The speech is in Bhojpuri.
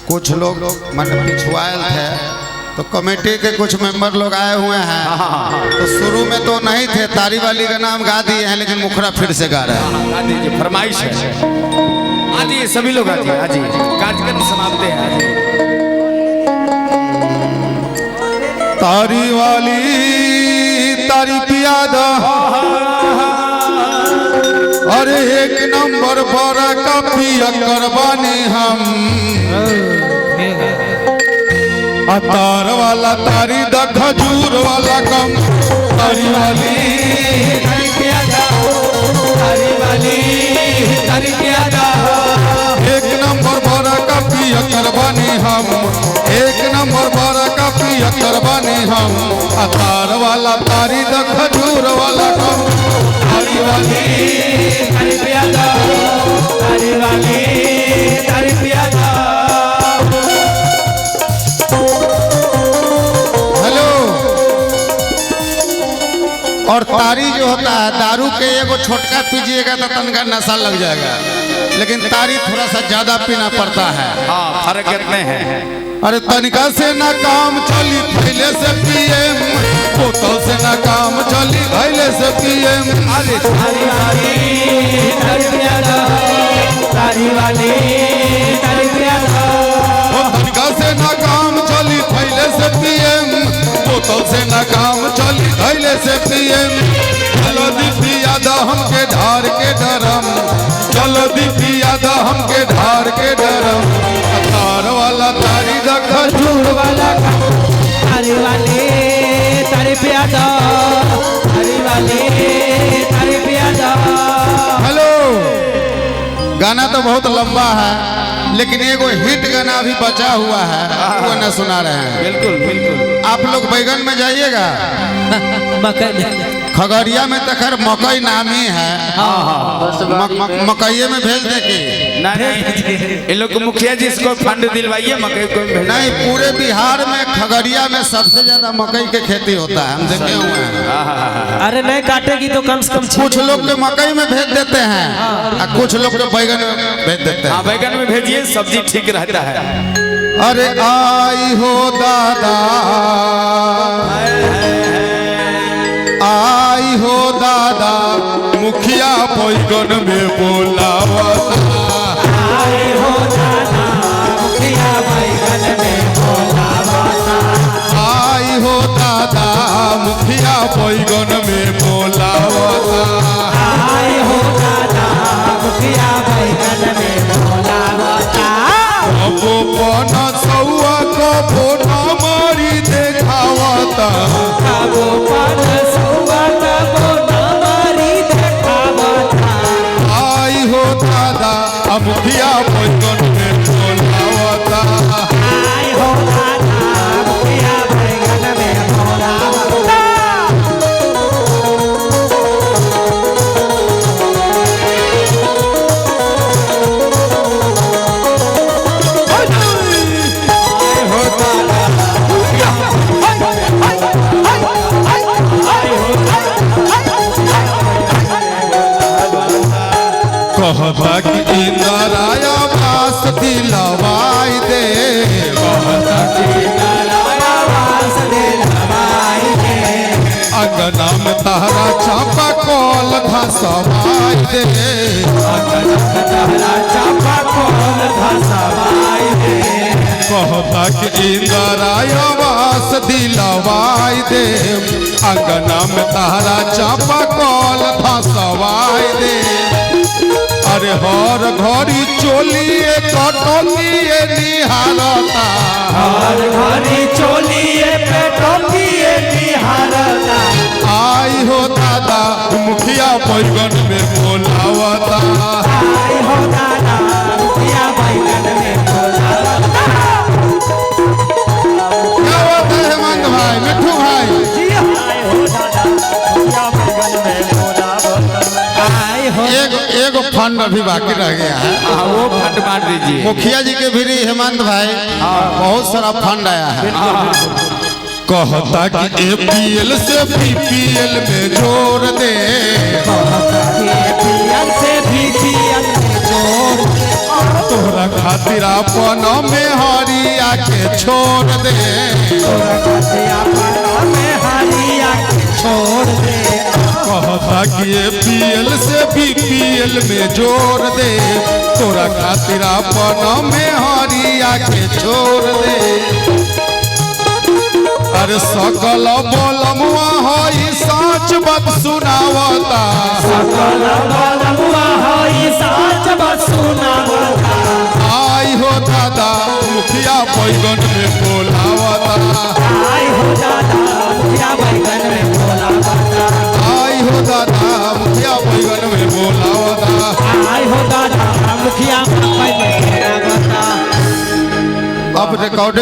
कुछ लोग मतलब पिछुआल थे तो कमेटी के कुछ मेंबर लोग आए हुए हैं। तो शुरू में तो नहीं थे, तारी वाली का नाम गा दिए हैं, लेकिन मुखरा फिर से गा रहे हैं। गा दीजिए, फरमाइश है। आ जाइए सभी लोग, आ जाइए, आ जाइए, कार्यक्रम समाप्त है। तारी वाली तारी पियादा, अरे एक नंबर पर का पिया करवाने हम। तार वाला तारी द खजूर वाला कम। तारी वाली तारी पियादा, तारी वाली तारी पियादा, एक नंबर पर का पिया करवाने हम। एक नंबर पर का पिया करवाने हम। तार वाला तारी द खजूर वाला कम। तारी वाली तारी पियादा, तारी वाली तारी पियादा। और तारी जो होता है, दारू के एगो छोटका पीजिएगा तो तनका नशा लग जाएगा, लेकिन तारी थोड़ा सा ज्यादा पीना पड़ता है। हाँ, फर्क कितने हैं? अरे तनिका से ना काम चली थैले से पिए, बोतल से ना काम चली थैले से पिए। अरे तारी वाली तारी पियादा, तारी वाली तारी पियादा। तनिका से ना काम चली थैले से पिए, बोतल से ना काम चली थैले से पिए। चलो दीपी यादा हमके ढार के डरम, चलो दीपी यादा हमके ढार के डरम। तार वाला तारी द खजूर वाला, तारी वाली तारी पियादा, तारी वाली तारी पियादा। हेलो, गाना तो बहुत लंबा है, लेकिन एगो हिट गाना अभी बचा हुआ है, वो न सुना रहे हैं। बिल्कुल बिल्कुल। आप लोग बैगन में जाइएगा, मकई खगड़िया में तो खैर मकई नामी है। मकई में भेज दे की नहीं, इन लोग को मुखिया जी इसको फंड दिलवाइए, मकई को नहीं। पूरे बिहार में खगड़िया में सबसे ज्यादा मकई के खेती होता है, हम देखे हुए हैं। अरे नहीं काटेगी तो कम से कम कुछ लोग के मकई में भेज देते हैं और कुछ लोग के बैगन में भेज देते हैं। बैगन में भेजिए, सब्जी ठीक रहता है। अरे आई हो दादा, आई हो दादा, मुखिया बैगन में बोलावता। आई हो दादा, मुखिया बैगन में बोलावता। आई हो दादा, मुखिया बैगन में बोलावता। आई हो दादा, मुखिया बैगन में बोलावता। कबो पन सौआ कबो न मारी देखावता। कबो पन सौआ कबो न मारी देखावता। आई हो दादा, मुखिया बैगन में बोलावता। आई हो दादा, मुखिया बैगन में बोलावता। कहता कि इंदराया वास दिलवाई दे। कहता कि इंदराया वास दिलवाई दे। अंगना में तारा चापा कॉल धसवाई दे। अंगना में तारा चापा कॉल धसवाई दे। कहता कि इंदराया वास दिलवाई दे। अंगना में तारा चापा कॉल धसवाई दे। अरे हर घड़ी चोलिए कटोलिए निहारता। हर घड़ी चोलिए पेटोलिए निहारता। आई हो दादा, मुखिया बैगन में बोलावता। आई हो दादा, मुखिया बैगन में बोलावता। क्या बात है हेमंत भाई, मिठू भाई? आई हो दादा, मुखिया बैगन में बोलावता। आई हो एगो फंड अभी बाकी रह गया है। वो फंड मार दीजिए। मुखिया जी के भी हेमंत भाई बहुत सारा फंड आया है। कहता कि APL से BPL में जोड़ दे। APL से BPL में जोड़ दे। तोहरा खातिर अपन में हर के छोड़ दे। तोरा खाते अपन में हारिया के छोड़ दे। कहता कि APL से BPL में जोड़ दे। तोरा खातिर अपन में हारिया के छोड़ दे। अरे सकल बोलमुआ होई साच बात सुनावता। सकल बलमुआ होई साच बात सुनावता। आई हो दादा मुखिया बैगन में बोलावता। आई हो दादा मुखिया बैगन में बोलावता। आई हो दादा मुखिया बैगन में बोलावता। आई हो दादा मुखिया बैगन में बोलावता। अब रिकॉर्ड